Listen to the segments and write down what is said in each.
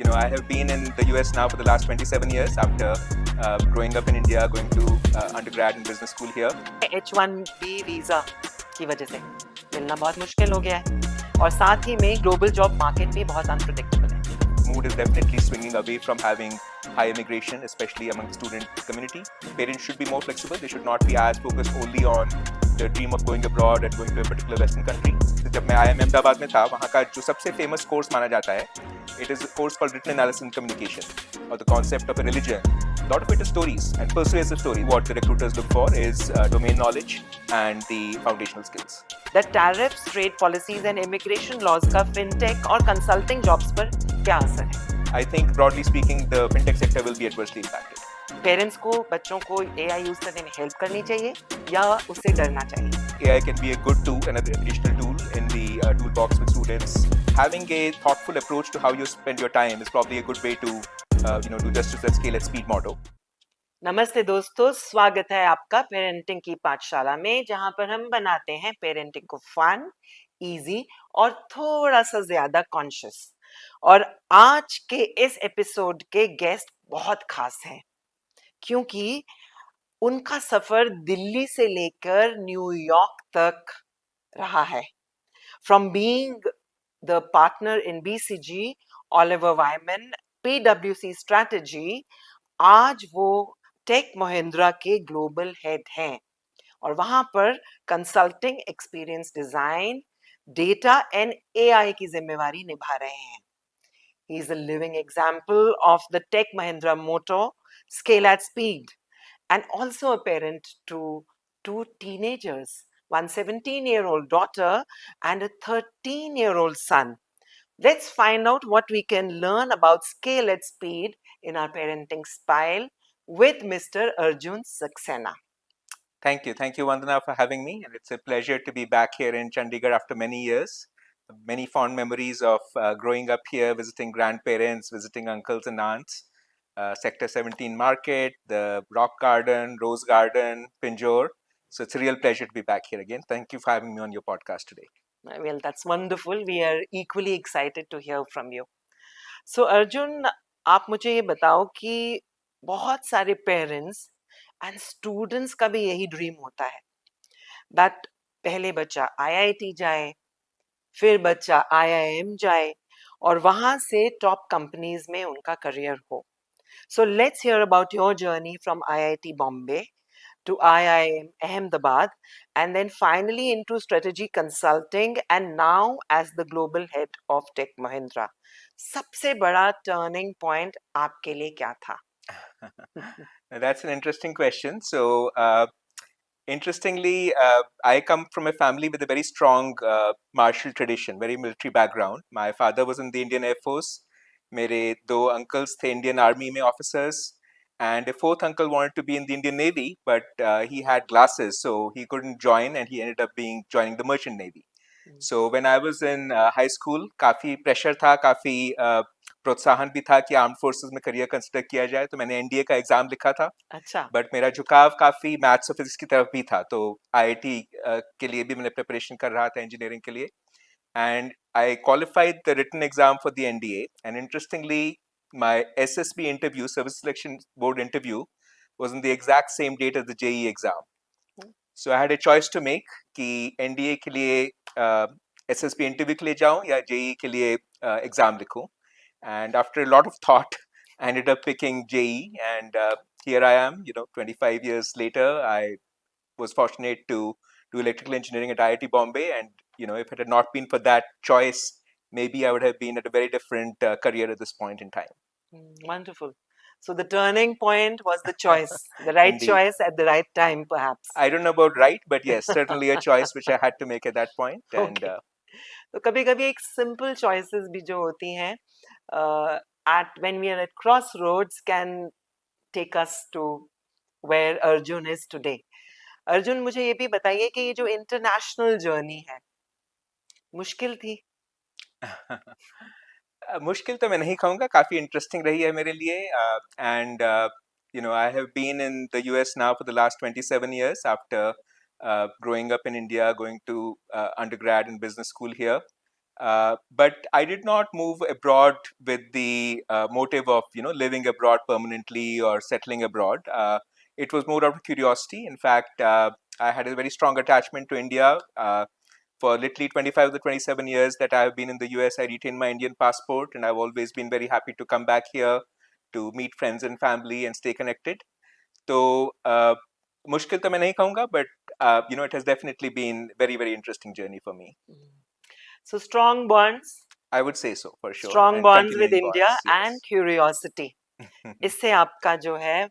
I have been in the US now for the last 27 years after growing up in India, going to undergrad and business school here. H1-B visa की वजह से मिलना बहुत मुश्किल हो गया है और साथ ही में ग्लोबल जॉब मार्केट भी बहुत अनप्रेडिक्टेबल है. Mood is definitely swinging away from having high immigration, especially among the student community. Parents should be more flexible. They should not be as focused only on the dream of going abroad and going to a particular Western country. So, जब मैं IIM Ahmedabad में था, वहाँ का जो सबसे famous course माना जाता है, it is a course called written analysis and communication, or the concept of a religion. A lot of it is stories and persuasive stories. What the recruiters look for is domain knowledge and the foundational skills. The tariffs, trade policies and immigration laws का fintech और consulting jobs पर क्या असर है? I think broadly speaking, the fintech sector will be adversely impacted. Parents को बच्चों को AI use करने में हेल्प करनी चाहिए या उससे डरना चाहिए? AI can be a good tool, another additional tool in the toolbox with students. Having a thoughtful approach to how you spend your time is probably a good way to do justice at scale at speed motto. नमस्ते दोस्तों, स्वागत है आपका parenting की पाठशाला में, जहां पर हम बनाते हैं पेरेंटिंग को फन, इजी और थोड़ा सा ज्यादा कॉन्शियस. और आज के इस एपिसोड के गेस्ट बहुत खास हैं क्योंकि उनका सफर दिल्ली से लेकर न्यूयॉर्क तक रहा है. From being the partner in BCG, Oliver Wyman, PwC strategy, आज वो टेक महिंद्रा के ग्लोबल हेड हैं और वहां पर consulting, experience design, data and AI की जिम्मेवारी निभा रहे हैं. He is a living example of the techmahindra motto, scale at speed, and also a parent to two teenagers, one 17-year-old daughter and a 13-year-old son. Let's find out what we can learn about scale at speed in our parenting style with Mr. Arjun Saxena. Thank you, Vandana, for having me, and it's a pleasure to be back here in Chandigarh after many years. Many fond memories of growing up here, visiting grandparents, visiting uncles and aunts. Sector 17 Market, the Rock Garden, Rose Garden, Pinjore. So it's a real pleasure to be back here again. Thank you for having me on your podcast today. Well, that's wonderful. We are equally excited to hear from you. So, Arjun, आप मुझे ये बताओ कि बहुत सारे parents and students का भी यही ड्रीम होता है दैट पहले बच्चा IIT जाए, फिर बच्चा IIM जाए और वहां से टॉप कंपनीज में उनका करियर हो. So let's hear about your journey from IIT Bombay to IIM Ahmedabad and then finally into strategy consulting and now as the global head of Tech Mahindra. सबसे बड़ा turning point आपके लिए क्या था? That's an interesting question. So, interestingly, I come from a family with a very strong martial tradition, very military background. My father was in the Indian Air Force. मेरे दो uncles थे Indian Army में officers. And a fourth uncle wanted to be in the Indian Navy, but he had glasses, so he couldn't join, and he ended up joining the Merchant Navy. So when I was in high school, काफी pressure था, काफी प्रोत्साहन भी था कि armed forces में career consider किया जाए. तो मैंने NDA का एग्जाम लिखा था. अच्छा. बट मेरा झुकाव काफी मैथ्स और फिजिक्स की तरफ भी था. तो IIT के लिए भी मैंने प्रिपरेशन कर रहा था इंजीनियरिंग के लिए. And I qualified the written exam for the NDA. And interestingly, my SSB interview, Service Selection Board interview, was on the exact same date as the JEE exam. So I had a choice to make कि NDA के लिए SSB interview के लिए जाऊँ या JEE के लिए exam लिखूँ. And after a lot of thought, I ended up picking JEE, and here I am. 25 years later, I was fortunate to do electrical engineering at IIT Bombay, and if it had not been for that choice, maybe I would have been at a very different career at this point in time. Wonderful. So the turning point was the choice, the right Indeed. choice at the right time, perhaps. I don't know about right, but yes, certainly a choice which I had to make at that point. And Okay. तो कभी-कभी एक simple choices भी जो होती हैं at when we are at crossroads can take us to where Arjun is today. Arjun, मुझे ये भी बताइए कि ये जो इंटरनेशनल जर्नी है, मुश्किल थी? मुश्किल तो मैं नहीं कहूँगा, काफ़ी इंटरेस्टिंग रही है मेरे लिए. And I have been in the US now for the last 27 years after growing up in India, going to undergrad and business school here. But I did not move abroad with the motive of living abroad permanently or settling abroad. It was more out of curiosity. In fact, I had a very strong attachment to India. For literally 25 to 27 years that I have been in the US, I retained my Indian passport, and I've always been very happy to come back here to meet friends and family and stay connected. तो मुश्किल तो मैं नहीं कहूँगा, but it has definitely been very interesting journey for me. So strong bonds, I would say so for sure, strong and bonds with continuing India bonds, and yes. curiosity. इससे आपका जो है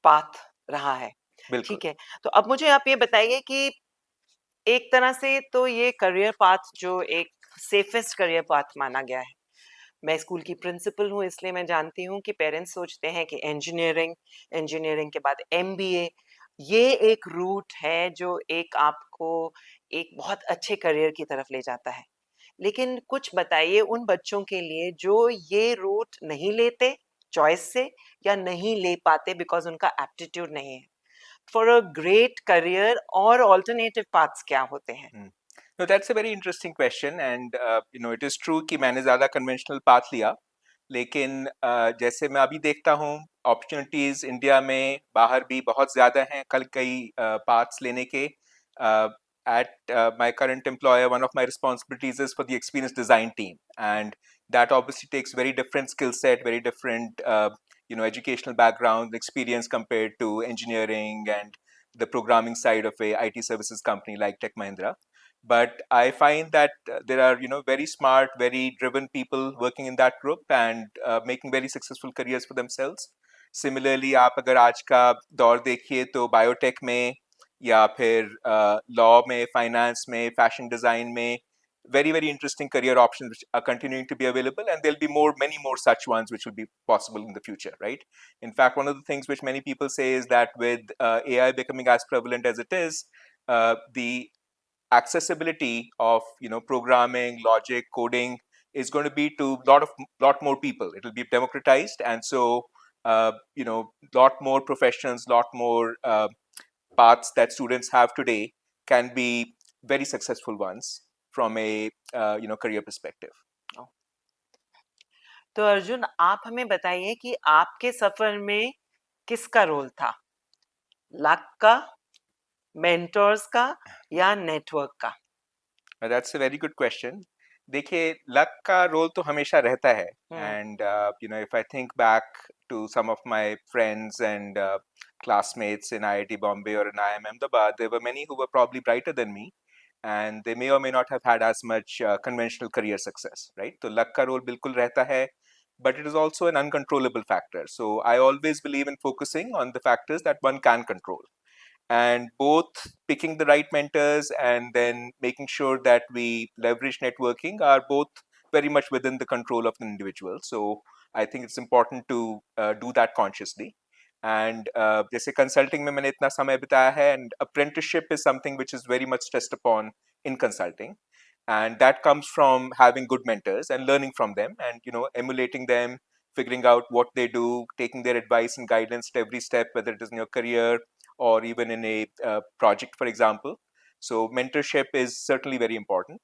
पाथ रहा है। बिल्कुल. ठीक है, तो अब मुझे आप ये बताइए कि एक तरह से तो ये करियर पाथ जो एक सेफेस्ट करियर पाथ माना गया है। मैं स्कूल की प्रिंसिपल हूँ, इसलिए मैं जानती हूँ कि पेरेंट्स सोचते हैं कि इंजीनियरिंग, इंजीनियरिंग के बाद एमबीए, ये एक रूट है जो एक आपको एक बहुत अच्छे करियर की तरफ ले जाता है। लेकिन कुछ बताइए उन बच्चों के लिए जो ये रूट नहीं लेते चॉइस से या नहीं ले पाते बिकॉज उनका एप्टीट्यूड नहीं है। फॉर अ ग्रेट करियर और ऑल्टरनेटिव पाथ्स क्या होते हैं? No, that's a very interesting question, and it is true कि मैंने ज़्यादा conventional path लिया, लेकिन जैसे मैं अभी देखता हूँ opportunities इंडिया में बाहर भी बहुत ज़्यादा हैं, कल कई paths लेने के. At my current employer, one of my responsibilities is for the experience design team, and that obviously takes very different skill set, very different educational background experience compared to engineering and the programming side of a IT services company like techmahindra. But I find that there are very smart, very driven people working in that group and making very successful careers for themselves. Similarly, आप अगर आज का दौर देखिए तो biotech में या फिर लॉ में, फाइनेंस में, फैशन डिजाइन में, very interesting career options which are continuing to be available, and there'll be many more such ones which will be possible in the future, right? In fact, one of the things which many people say is that with AI becoming as prevalent as it is, the accessibility of programming, logic, coding is going to be to lot more people. It will be democratized, and so lot more professions, lot more paths that students have today can be very successful ones from a career perspective. तो अर्जुन, आप हमें बताइए कि आपके सफर में किसका role था? Luck का, मेंटर्स का या नेटवर्क का? That's a very good question. देखिए, लक का रोल तो हमेशा रहता है, and if I think back to some of my friends and classmates in IIT Bombay or in IIM Ahmedabad, there were many who were probably brighter than me, and they may or may not have had as much conventional career success, right? तो luck का role बिल्कुल रहता है, but it is also an uncontrollable factor. So I always believe in focusing on the factors that one can control, and both picking the right mentors and then making sure that we leverage networking are both very much within the control of the individual. So I think it's important to do that consciously. And जैसे consulting में मैंने इतना समय बिताया है, and apprenticeship is something which is very much stressed upon in consulting, and that comes from having good mentors and learning from them, and emulating them, figuring out what they do, taking their advice and guidance at every step, whether it is in your career or even in a project, for example. So mentorship is certainly very important.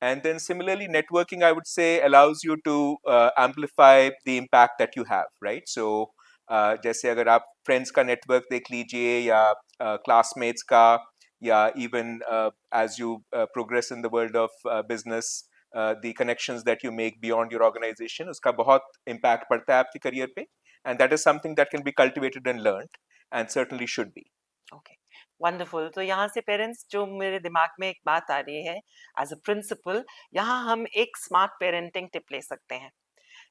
And then similarly, networking, I would say, allows you to amplify the impact that you have, right? So जैसे अगर आप friends का network देख लीजिए, या classmates का, या even as you progress in the world of business, the connections that you make beyond your organization, उसका बहुत impact पड़ता है आपके career पे, and that is something that can be cultivated and learned, and certainly should be. Okay, wonderful. तो यहाँ से parents, जो मेरे दिमाग में एक बात आ रही है एज अ प्रिंसिपल, यहाँ हम एक स्मार्ट पेरेंटिंग टिप ले सकते हैं।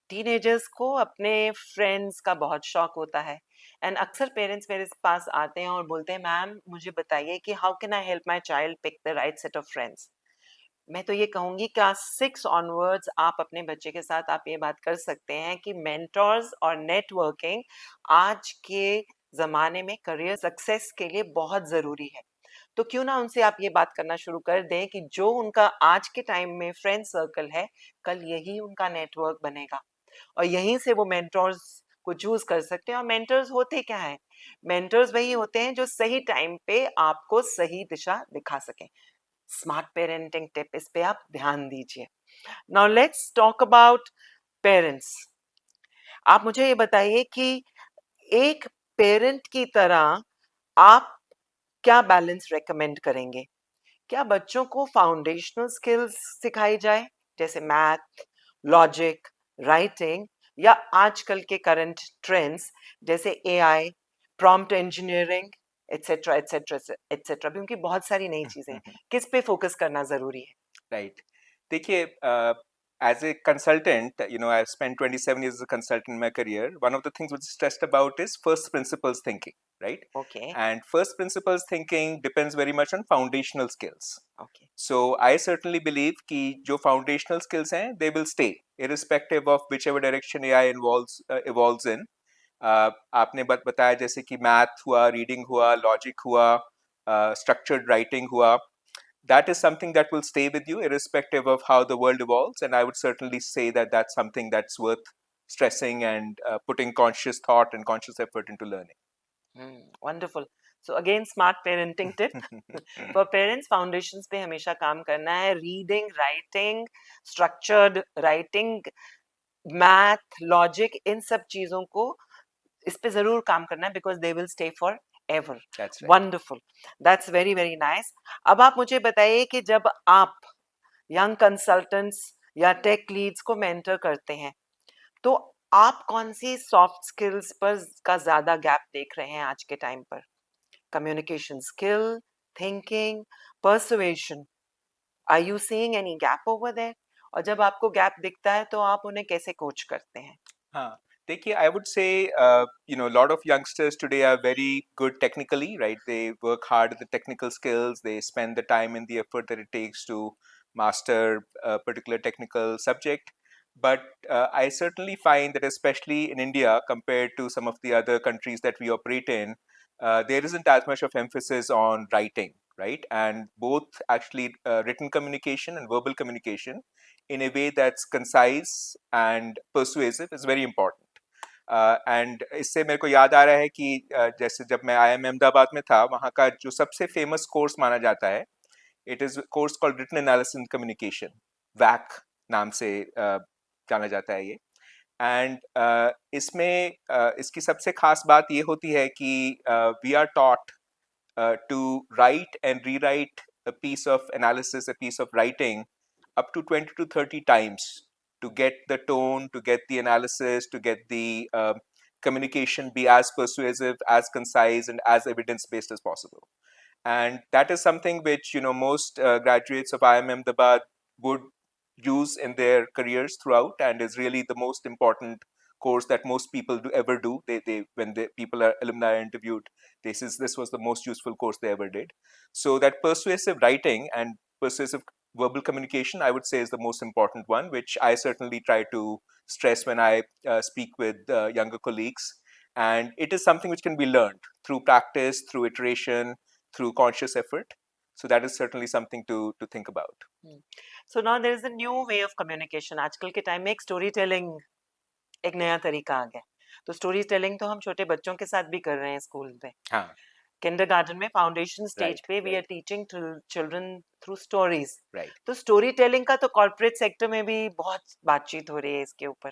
टीनेजर्स को अपने फ्रेंड्स का बहुत शौक होता है, एंड अक्सर पेरेंट्स मेरे पास आते हैं और बोलते हैं, मैम मुझे बताइए कि how can I help my child pick the right set of friends. मैं तो ये कहूंगी, क्लास 6 ऑनवर्ड्स आप अपने बच्चे के साथ आप ये बात कर सकते हैं कि मेंटर्स और नेटवर्किंग आज के ज़माने में करियर सक्सेस के लिए बहुत ज़रूरी है। तो क्यों ना उनसे आप ये बात करना शुरू कर दें कि जो उनका आज के टाइम में फ्रेंड सर्कल है, कल यही उनका नेटवर्क बनेगा और यहीं से वो मेंटर्स को चूज़ कर सकते हैं। और मेंटर्स होते क्या हैं? मेंटर्स वही होते हैं जो सही टाइम पे आपको सही दिशा दिखा सकें। स्मार्ट पेरेंटिंग टिप, इस पे आप ध्यान दीजिए। Now let's talk about parents. आप मुझे ये बताइए कि एक पेरेंट की तरह आप क्या बैलेंस रेकमेंड करेंगे? क्या बच्चों को फाउंडेशनल स्किल्स सिखाई जाए, जैसे मैथ, लॉजिक, राइटिंग, या आजकल के करंट ट्रेंड्स जैसे AI, prompt engineering, etcetera etcetera etcetera, क्योंकि बहुत सारी नई चीजें हैं। किस पे फोकस करना जरूरी है? राइट। देखिए, as a consultant, I've spent 27 years as a consultant in my career. One of the things which is stressed about is first principles thinking, right? Okay, And first principles thinking depends very much on foundational skills. Okay. So I certainly believe कि जो foundational skills हैं, they will stay irrespective of whichever direction AI evolves in. आपने बताया जैसे कि math हुआ, reading हुआ, logic हुआ, स्ट्रक्चर्ड राइटिंग हुआ, that is something that will stay with you irrespective of how the world evolves, and I would certainly say that that's something that's worth stressing and putting conscious thought and conscious effort into learning. Wonderful. So again smart parenting tip for parents, foundations पे हमेशा काम करना है। Reading, writing, structured writing, math, logic, इन सब चीजों को इस पे जरूर काम करना है, because they will stay forever. That's right. Wonderful, that's very very nice. अब आप मुझे बताइए कि जब आप यंग कंसल्टेंट्स या टेक लीड्स को मेंटर करते हैं, तो आप कौन सी सॉफ्ट स्किल्स पर का ज्यादा गैप देख रहे हैं आज के टाइम पर? Communication skill, thinking, persuasion, are you seeing any gap over there? और जब आपको गैप दिखता है तो आप उन्हें कैसे कोच करते हैं? हाँ, देखिए, I would say, a lot of youngsters today are very good technically, right? They work hard at the technical skills. They spend the time and the effort that it takes to master a particular technical subject. But I certainly find that, especially in India, compared to some of the other countries that we operate in, there isn't as much of emphasis on writing, right? And both actually written communication and verbal communication in a way that's concise and persuasive is very important. And इससे मेरे को याद आ रहा है कि जैसे जब मैं IIM अहमदाबाद में था, वहाँ का जो सबसे फेमस कोर्स माना जाता है, it is course called written analysis and communication, वैक नाम से जाना जाता है ये। एंड इसमें इसकी सबसे खास बात ये होती है कि we are taught to write and rewrite a piece of analysis, a piece of writing, up to 20 to 30 times to get the tone, to get the analysis, to get the communication be as persuasive, as concise, and as evidence based as possible. And that is something which most graduates of IIM Ahmedabad would use in their careers throughout, and is really the most important course that most people ever do. They when the people are alumni interviewed, this was the most useful course they ever did. So that persuasive writing and persuasive verbal communication, I would say, is the most important one, which I certainly try to stress when I speak with younger colleagues. And it is something which can be learned through practice, through iteration, through conscious effort. So that is certainly something to think about. So now there is a new way of communication. आजकल के time में एक story telling, एक नया तरीका आ गया। तो story telling तो हम छोटे बच्चों के साथ भी कर रहे हैं स्कूल में। हाँ, किंडरगार्टन में फाउंडेशन स्टेज right, पे we are right, teaching children through stories. right. तो स्टोरी टेलिंग का तो कॉर्पोरेट सेक्टर में भी बहुत बातचीत हो रही है इसके ऊपर।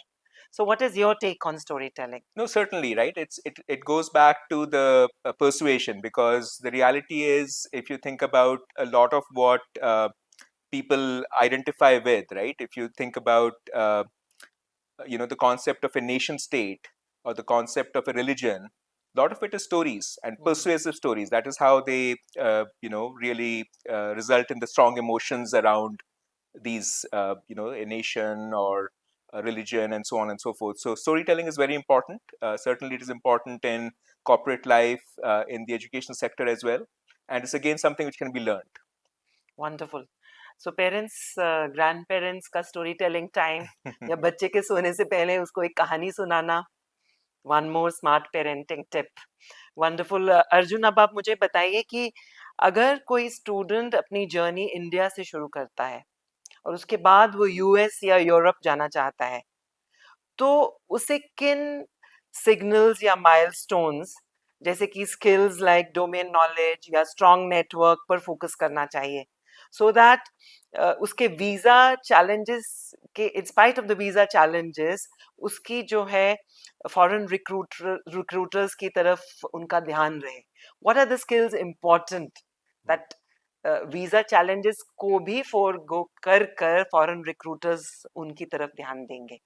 So what is your take on story telling? No, certainly, right. It goes back to the persuasion, because the reality is, if you think about a lot of what people identify with, right? If you think about the concept of a nation state or the concept of a religion, a lot of it is stories and persuasive stories. That is how they really result in the strong emotions around these a nation or a religion and so on and so forth. So storytelling is very important. Certainly it is important in corporate life, in the education sector as well, and it's again something which can be learned. Wonderful. So parents, grand parents का story telling time, या बच्चे के सोने से पहले उसको एक कहानी सुनाना, one more smart parenting tip. Wonderful. Arjun, अब आप मुझे बताइए कि अगर कोई स्टूडेंट अपनी जर्नी इंडिया से शुरू करता है और उसके बाद वो यूएस या यूरोप जाना चाहता है, तो उसे किन सिग्नल्स या माइलस्टोन्स, जैसे कि स्किल्स लाइक डोमेन नॉलेज या स्ट्रॉन्ग नेटवर्क पर फोकस करना चाहिए, so that उसके वीजा challenges के in spite of the visa challenges उसकी जो है foreign recruiters की तरफ उनका ध्यान रहे. What are the skills important that visa challenges को भी forego कर foreign recruiters उनकी तरफ ध्यान देंगे?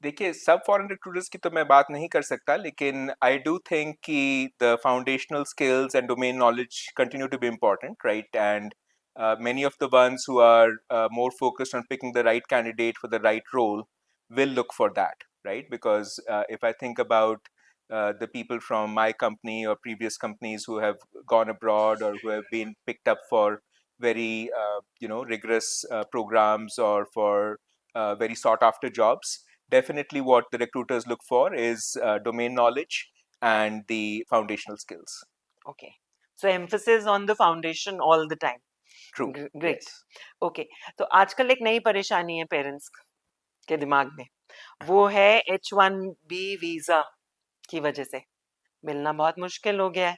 देखिए, सब फॉरेन रिक्रूटर्स की तो मैं बात नहीं कर सकता, लेकिन आई डू थिंक कि the foundational skills and domain knowledge continue to be important, right? And many of the ones who are more focused on picking the right candidate for the right role will look for that, right? Because if I think about the people from my company or previous companies who have gone abroad or who have been picked up for very rigorous programs or for very sought after jobs, definitely what the recruiters look for is domain knowledge and the foundational skills. Okay, so emphasis on the foundation all the time. True. Great. Yes. Okay, तो आजकल एक नई परेशानी है parents के दिमाग में, वो है H1-B वीजा की वजह से मिलना बहुत मुश्किल हो गया है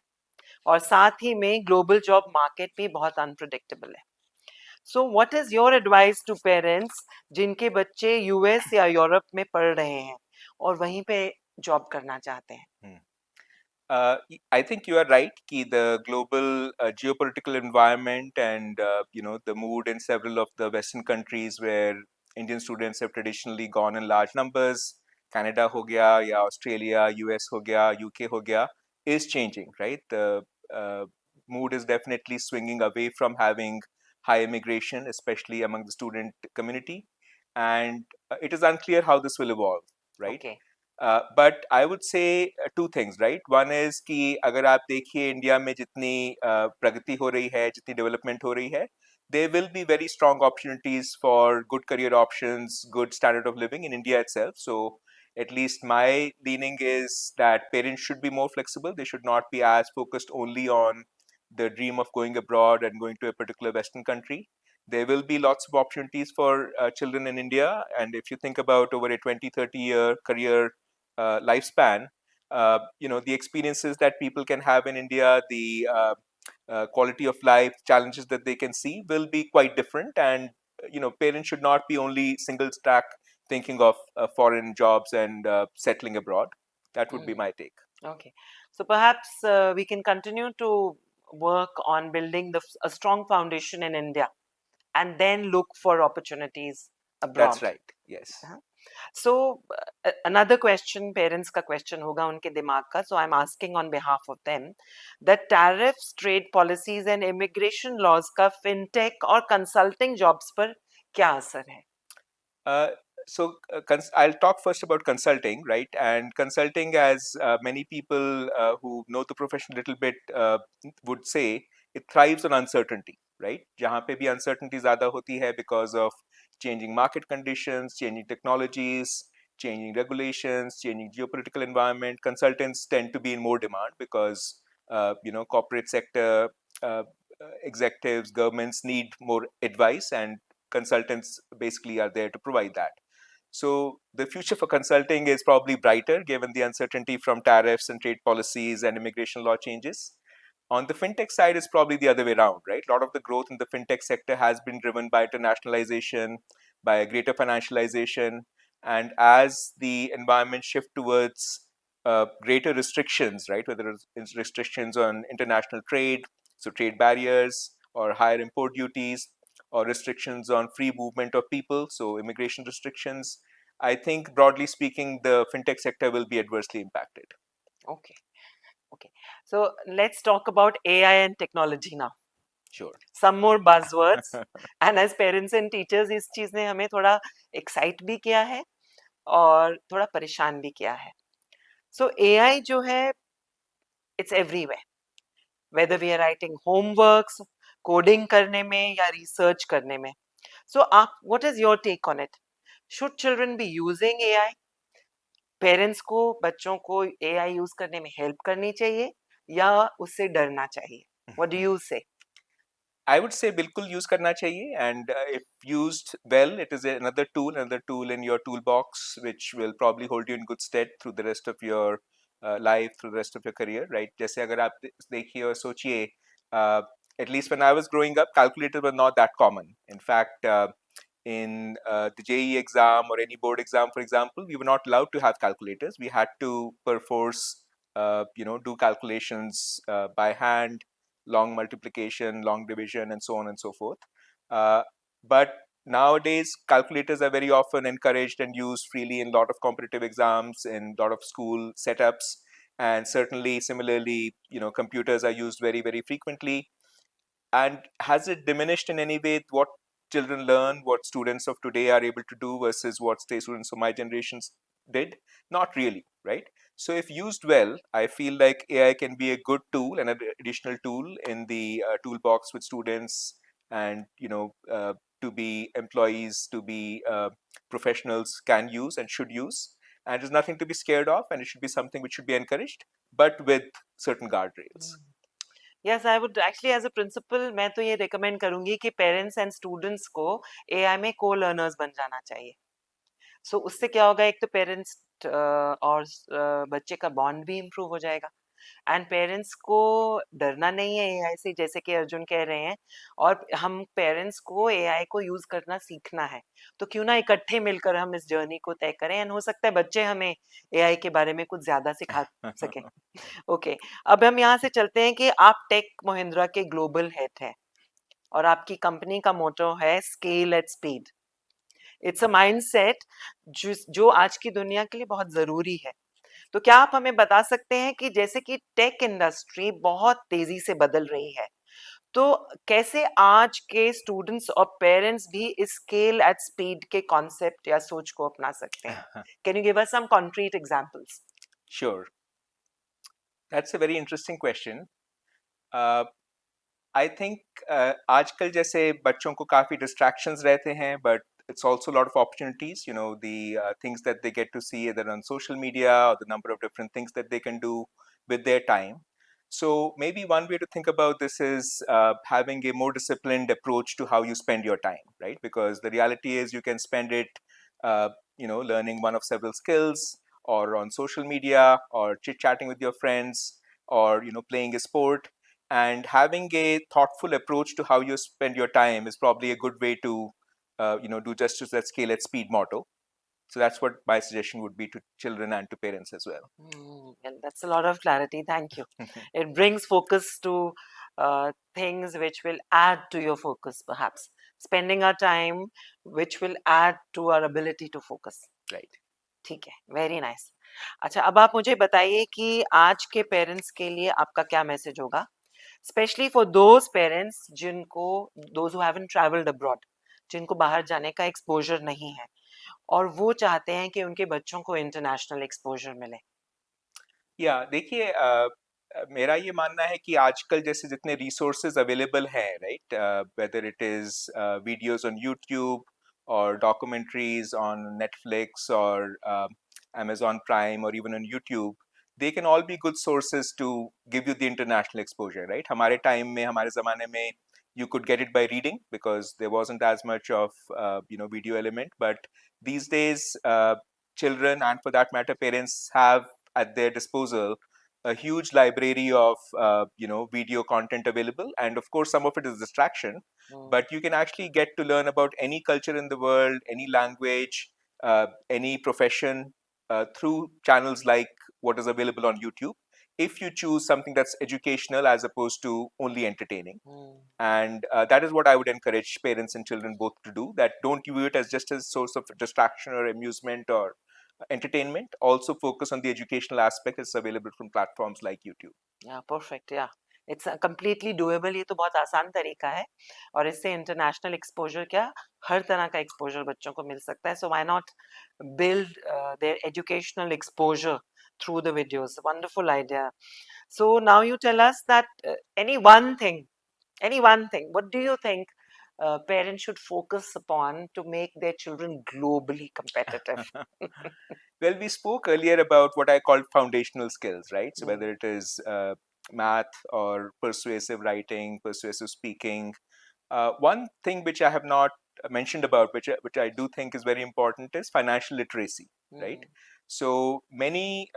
और साथ ही में ग्लोबल जॉब मार्केट भी बहुत अनप्रेडिक्टेबल है. So what is your advice to parents जिनके बच्चे यूएस या यूरोप में पढ़ रहे हैं और वहीं पे जॉब करना चाहते हैं? I think you are right. Ki the global geopolitical environment and the mood in several of the Western countries where Indian students have traditionally gone in large numbers, Canada ho gaya, ya Australia, US ho gaya, UK ho gaya, is changing. Right, the mood is definitely swinging away from having high immigration, especially among the student community, and it is unclear how this will evolve. Right. Okay. But I would say two things, right? One is कि अगर आप देखिए India में जितनी प्रगति हो रही है, जितनी डेवलपमेंट हो रही है, there will be very strong opportunities for good career options, good standard of living in India itself. So at least my leaning is that parents should be more flexible. They should not be as focused only on the dream of going abroad and going to a particular Western country. There will be lots of opportunities for children in India. And if you think about over a 20, 30-year career lifespan, the experiences that people can have in India, the quality of life challenges that they can see will be quite different. And parents should not be only single stack thinking of foreign jobs and settling abroad. That would be my take. Okay, so perhaps we can continue to work on building a strong foundation in India and then look for opportunities That's abroad. right. Yes. So another question, parents का question होगा उनके दिमाग का. So I'm asking on behalf of them that tariffs, trade policies and immigration laws का fintech और consulting jobs पर क्या असर है? Uh, I'll talk first about consulting, right? And consulting, as many people who know the profession a little bit would say, it thrives on uncertainty, right? जहाँ पे भी uncertainty ज़्यादा होती है because of changing market conditions, changing technologies, changing regulations, changing geopolitical environment. Consultants tend to be in more demand because corporate sector executives, governments need more advice, and consultants basically are there to provide that. So the future for consulting is probably brighter given the uncertainty from tariffs and trade policies and immigration law changes. On the fintech side, it's probably the other way around, right? A lot of the growth in the fintech sector has been driven by internationalization, by a greater financialization, and as the environment shift towards greater restrictions, right? Whether it's restrictions on international trade, so trade barriers, or higher import duties, or restrictions on free movement of people, so immigration restrictions, I think broadly speaking, the fintech sector will be adversely impacted. Okay. Okay. So let's talk about AI and technology now. Sure. Some more buzzwords. And as parents and teachers, इस चीज ने हमें थोड़ा excite भी किया है और थोड़ा परेशान भी किया है. So AI जो है, it's everywhere. Whether we are writing homeworks, coding करने में या research करने में. So what is your take on it? Should children be using AI? Parents को बच्चों को एआई यूज करने में हेल्प करनी चाहिए या उससे डरना चाहिए? व्हाट डू यू से? I would say बिल्कुल use करना चाहिए, and if used well, it is another tool in your toolbox, which will probably hold you in good stead through the rest of your life, through the rest of your career, right? जैसे अगर आप देखिए और सोचिए at least when I was growing up, calculators were not that common. In fact, in the JEE exam or any board exam, for example, we were not allowed to have calculators. We had to perforce, do calculations by hand, long multiplication, long division, and so on and so forth. Uh, but nowadays, calculators are very often encouraged and used freely in a lot of competitive exams, in a lot of school setups, and certainly, similarly, computers are used very, very frequently. And has it diminished in any way what children learn, what students of today are able to do versus what say students of my generations did? Not really, right? So if used well, I feel like AI can be a good tool and an additional tool in the toolbox with students, and to be employees, to be professionals can use and should use. And there's nothing to be scared of, and it should be something which should be encouraged, but with certain guardrails. Yes I would actually as a principal मैं तो ये recommend करूंगी कि parents and students को AI में को learners बन जाना चाहिए. सो उससे क्या होगा, एक तो पेरेंट्स और बच्चे का बॉन्ड भी इम्प्रूव हो जाएगा, एंड पेरेंट्स को डरना नहीं है एआई से, जैसे कि अर्जुन कह रहे हैं, और हम पेरेंट्स को एआई को यूज करना सीखना है. तो क्यों ना इकट्ठे मिलकर हम इस जर्नी को तय करें, एंड हो सकता है बच्चे हमें एआई के बारे में कुछ ज्यादा सिखा सकें. ओके, अब हम यहाँ से चलते हैं कि आप टेक महिंद्रा के ग्लोबल हेड हैं और आपकी कंपनी का मोटो है scale at speed. It's a mindset जो आज की दुनिया के लिए बहुत जरूरी है. तो क्या आप हमें बता सकते हैं कि जैसे कि टेक इंडस्ट्री बहुत तेजी से बदल रही है, तो कैसे आज के स्टूडेंट्स और पेरेंट्स भी इस स्केल एट स्पीड के कॉन्सेप्ट या सोच को अपना सकते हैं? Can you give us some concrete examples? Sure. That's a very interesting question. I think आजकल जैसे बच्चों को काफ़ी डिस्ट्रैक्शंस रहते हैं, but it's also a lot of opportunities, the things that they get to see either on social media or the number of different things that they can do with their time. So maybe one way to think about this is having a more disciplined approach to how you spend your time, right? Because the reality is you can spend it, learning one of several skills, or on social media, or chit chatting with your friends, or playing a sport. And having a thoughtful approach to how you spend your time is probably a good way to do justice to that scale at speed motto. So that's what my suggestion would be to children and to parents as well. And that's a lot of clarity. Thank you. It brings focus to things which will add to your focus, perhaps. Spending our time, which will add to our ability to focus. Right. ठीक है, very nice. अच्छा, अब आप मुझे बताइए कि आज के पेरेंट्स के लिए आपका क्या मैसेज होगा, स्पेशली फॉर दोज पेरेंट्स जिनको, those who haven't travelled abroad, जिनको बाहर जाने का एक्सपोजर नहीं है और वो चाहते हैं कि उनके बच्चों को इंटरनेशनल एक्सपोजर मिले. या देखिए, मेरा ये मानना है कि आजकल जैसे जितने रिसोर्सेज अवेलेबल हैं, right, whether it is videos on YouTube और डॉक्यूमेंट्रीज ऑन नेटफ्लिक्स और Amazon Prime or even on YouTube, they can all be good sources to give you the international exposure, right? हमारे time में, हमारे ज़माने में, you could get it by reading because there wasn't as much of video element. But these days, children and for that matter parents have at their disposal a huge library of video content available, and of course some of it is distraction, but you can actually get to learn about any culture in the world, any language, any profession, through channels like what is available on YouTube, if you choose something that's educational as opposed to only entertaining. And that is what I would encourage parents and children both to do, that don't view it as just a source of distraction or amusement or entertainment. Also focus on the educational aspect. It's available from platforms like YouTube. या perfect, या it's completely doable. ये तो बहुत आसान तरीका है और इससे इंटरनेशनल एक्सपोजर क्या, हर तरह का एक्सपोजर बच्चों को मिल सकता है. So why not build their educational exposure through the videos. Wonderful idea. So now you tell us that any one thing, what do you think parents should focus upon to make their children globally competitive? Well, we spoke earlier about what I called foundational skills, right? So whether it is math or persuasive writing, persuasive speaking. One thing which I have not mentioned about, which I do think is very important, is financial literacy, right? So many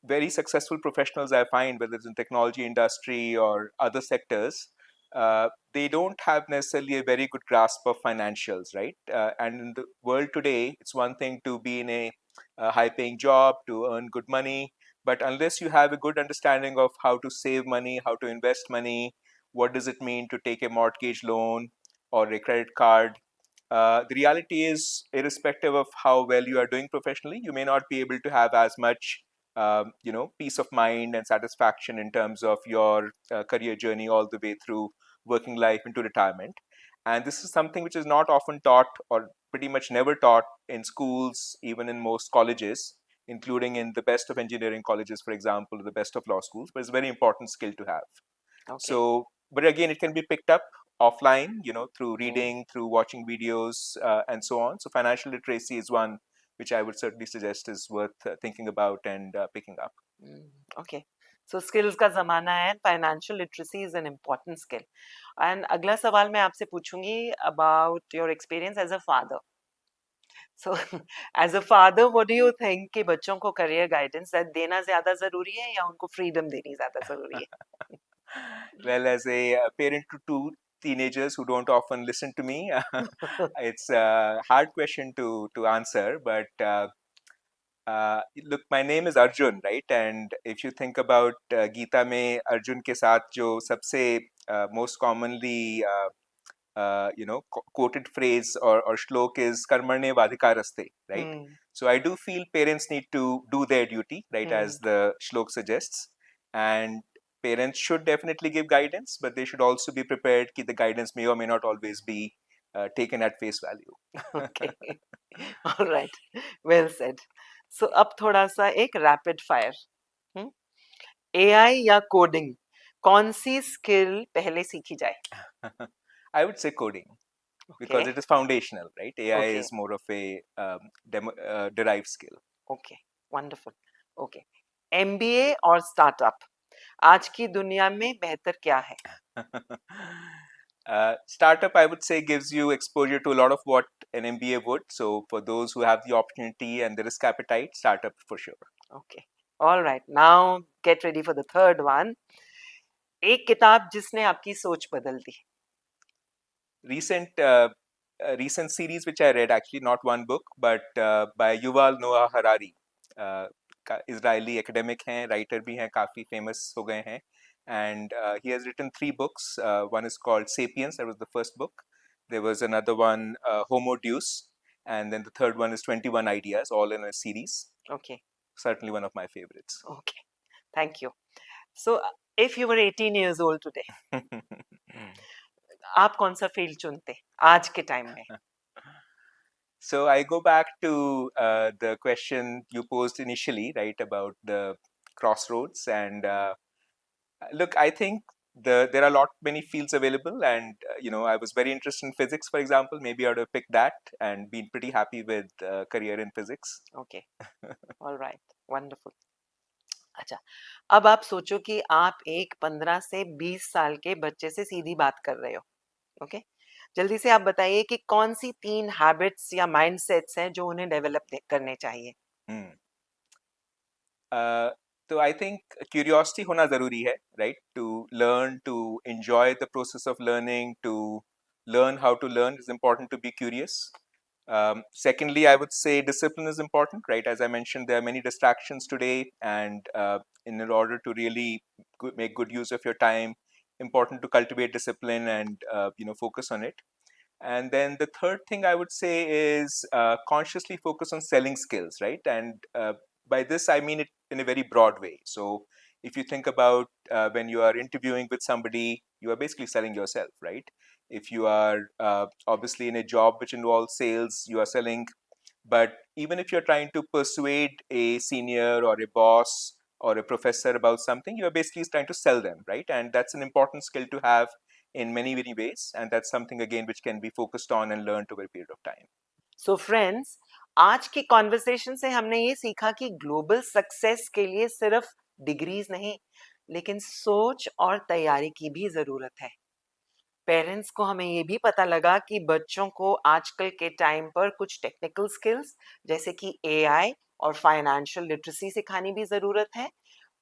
very successful professionals I find, whether it's in technology industry or other sectors, they don't have necessarily a very good grasp of financials, right? And in the world today, it's one thing to be in a high-paying job, to earn good money, but unless you have a good understanding of how to save money, how to invest money, what does it mean to take a mortgage loan or a credit card, the reality is, irrespective of how well you are doing professionally, you may not be able to have as much, peace of mind and satisfaction in terms of your career journey all the way through working life into retirement. And this is something which is not often taught, or pretty much never taught in schools, even in most colleges, including in the best of engineering colleges, for example, the best of law schools. But it's a very important skill to have. Okay. So, but again, it can be picked up offline, through Hmm. reading, through watching videos, and so on. So, financial literacy is one which I would certainly suggest is worth thinking about and picking up. Okay. So skills का ज़माना है, financial literacy is an important skill. And अगला सवाल मैं आपसे पूछूंगी about your experience as a father. So as a father, what do you think कि बच्चों को career guidance देना ज़्यादा ज़रूरी है या उनको freedom देनी ज़्यादा ज़रूरी Well, as a parent to two teenagers who don't often listen to me, है? it's a hard question to answer. But look, my name is Arjun, right? And if you think about Gita में अर्जुन के साथ जो सबसे most commonly quoted phrase or shlok is karmarne vadhikaraste, right? Hmm. So I do feel parents need to do their duty, right, Hmm. as the shlok suggests. And parents should definitely give guidance, but they should also be prepared that the guidance may or may not always be taken at face value. Okay. All right. Well said. So अब थोड़ा सा एक rapid fire. हम्म? AI या coding, कौन सी skill पहले सीखी जाए? I would say coding because Okay. it is foundational, right? AI Okay. is more of a derived skill. Okay. Wonderful. Okay. MBA और startup, आज की दुनिया में बेहतर क्या है? Startup, I would say, gives you exposure to a lot of what an MBA would. So, for those who have the opportunity and the risk appetite, startup for sure. Okay. All right. Now get ready for the third one. एक किताब जिसने आपकी सोच बदल दी. Recent recent series which I read, actually not one book, but by Yuval Noah Harari, uh, Israeli academic हैं, writer भी हैं, काफी famous हो गए हैं, and he has written three books. One is called Sapiens, that was the first book. There was another one, Homo Deus, and then the third one is 21 Ideas, all in a series. Okay. Certainly one of my favorites. Okay. Thank you. So if you were 18 years old today, आप कौन सा field चुनते आज के time में? So I go back to the question you posed initially, right, about the crossroads. And look, I think there are a lot many fields available, and I was very interested in physics, for example. Maybe I would have picked that and been pretty happy with career in physics. Okay. All right. Wonderful. अच्छा, अब आप सोचो कि आप एक 15 से 20 साल के बच्चे से सीधी बात कर रहे हो. ओके. जल्दी से आप बताइए कि कौन सी 3 हैबिट्स या माइंडसेट्स हैं जो उन्हें डेवलप करने चाहिए. Hmm. तो आई थिंक क्यूरियोसिटी होना ज़रूरी है, right, to learn, to enjoy the process of learning, to learn how to learn is important, to be curious. Secondly, I would say discipline is important, right? As I mentioned, there are many distractions today, and in order to really make good use of your time, important to cultivate discipline and focus on it. And then the third thing I would say is consciously focus on selling skills, right? And by this, I mean it in a very broad way. So if you think about when you are interviewing with somebody, you are basically selling yourself, right? If you are obviously in a job which involves sales, you are selling. But even if you're trying to persuade a senior or a boss or a professor about something, you are basically trying to sell them, right? And that's an important skill to have in many, many ways. And that's something, again, which can be focused on and learned over a period of time. So friends, आज की conversation से हमने ये सीखा कि global success के लिए सिर्फ डिग्रीज नहीं, लेकिन सोच और तैयारी की भी जरूरत है. पेरेंट्स को हमें ये भी पता लगा कि बच्चों को आजकल के टाइम पर कुछ टेक्निकल स्किल्स जैसे कि एआई और फाइनेंशियल लिटरेसी सिखानी भी जरूरत है.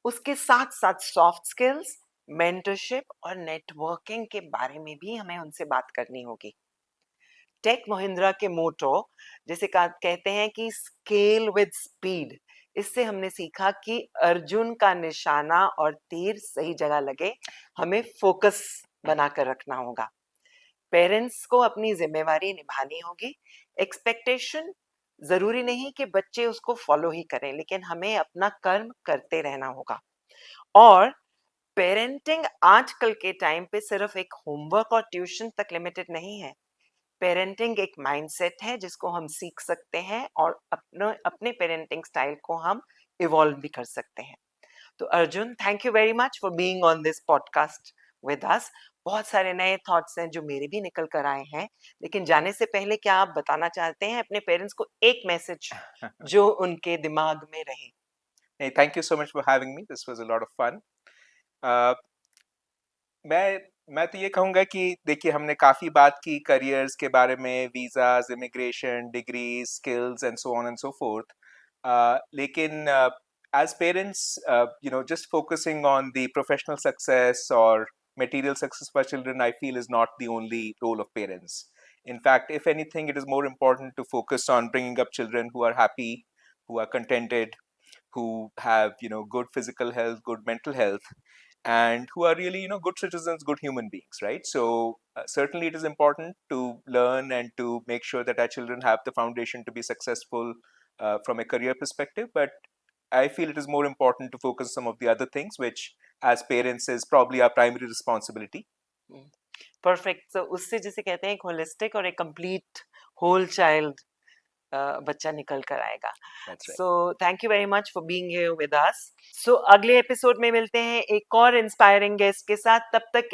उसके साथ साथ सॉफ्ट स्किल्स, मेंटरशिप और नेटवर्किंग के बारे में भी हमें उनसे बात करनी होगी। टेक महिंद्रा के मोटो जैसे कहते हैं कि स्केल विद स्पीड, इससे हमने सीखा कि अर्जुन का निशाना और तीर सही जगह लगे, हमें फोकस बनाकर रखना होगा। पेरेंट्स को अपनी जिम्मेवारी निभानी होगी। एक्सपेक्टेशन जरूरी नहीं कि बच्चे उसको फॉलो ही करें, लेकिन हमें अपना कर्म करते रहना होगा। और पेरेंटिंग आजकल के टाइम पे सिर्फ एक होमवर्क और ट्यूशन तक लिमिटेड नहीं है। पेरेंटिंग एक माइंडसेट है जिसको हम सीख सकते हैं और अपने अपने पेरेंटिंग स्टाइल को हम इवॉल्व भी कर सकते हैं। तो Arjun, thank you very much for being on this podcast with us. बहुत सारे नए थॉट्स हैं जो मेरे भी निकल कर आए हैं, लेकिन जाने से पहले क्या आप बताना चाहते हैं अपने पेरेंट्स को एक मैसेज जो उनके दिमाग में रहे? Hey, thank you so much for having me. This was a lot of fun. मैं तो ये कहूँगा कि देखिए हमने काफ़ी बात की करियर्स के बारे में, visas, immigration, degrees, skills and so on and so forth. लेकिन as parents, you know, just focusing on the professional success or material success for children, I feel is not the only role of parents. In fact, if anything, it is more important to focus on bringing up children who are happy, who are contented, who have, you know, good physical health, good mental health, and who are really, you know, good citizens, good human beings, right? So certainly it is important to learn and to make sure that our children have the foundation to be successful from a career perspective, but I feel it is more important to focus some of the other things which as parents is probably our primary responsibility. Perfect. तो उससे जिसे कहते हैं एक holistic और एक complete whole child बच्चा निकल कर आएगा। That's right. So thank you very much for being here with us. So अगले एपिसोड में मिलते हैं एक और इंस्पायरिंग गेस्ट के साथ। तब तक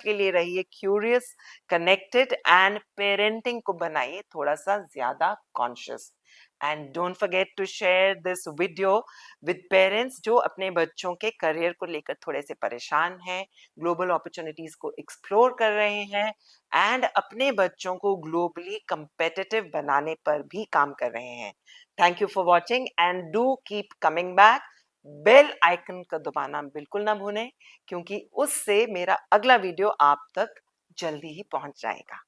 के लिए रहिए क्यूरियस, कनेक्टेड एंड पेरेंटिंग को बनाइए थोड़ा सा ज्यादा conscious. And don't forget to share this video with parents जो अपने बच्चों के करियर को लेकर थोड़े से परेशान हैं, ग्लोबल अपॉर्चुनिटीज को एक्सप्लोर कर रहे हैं एंड अपने बच्चों को ग्लोबली competitive बनाने पर भी काम कर रहे हैं। Thank you for watching and do keep coming back. Bell icon का दबाना बिल्कुल ना भूलें, क्योंकि उससे मेरा अगला वीडियो आप तक जल्दी ही पहुंच जाएगा।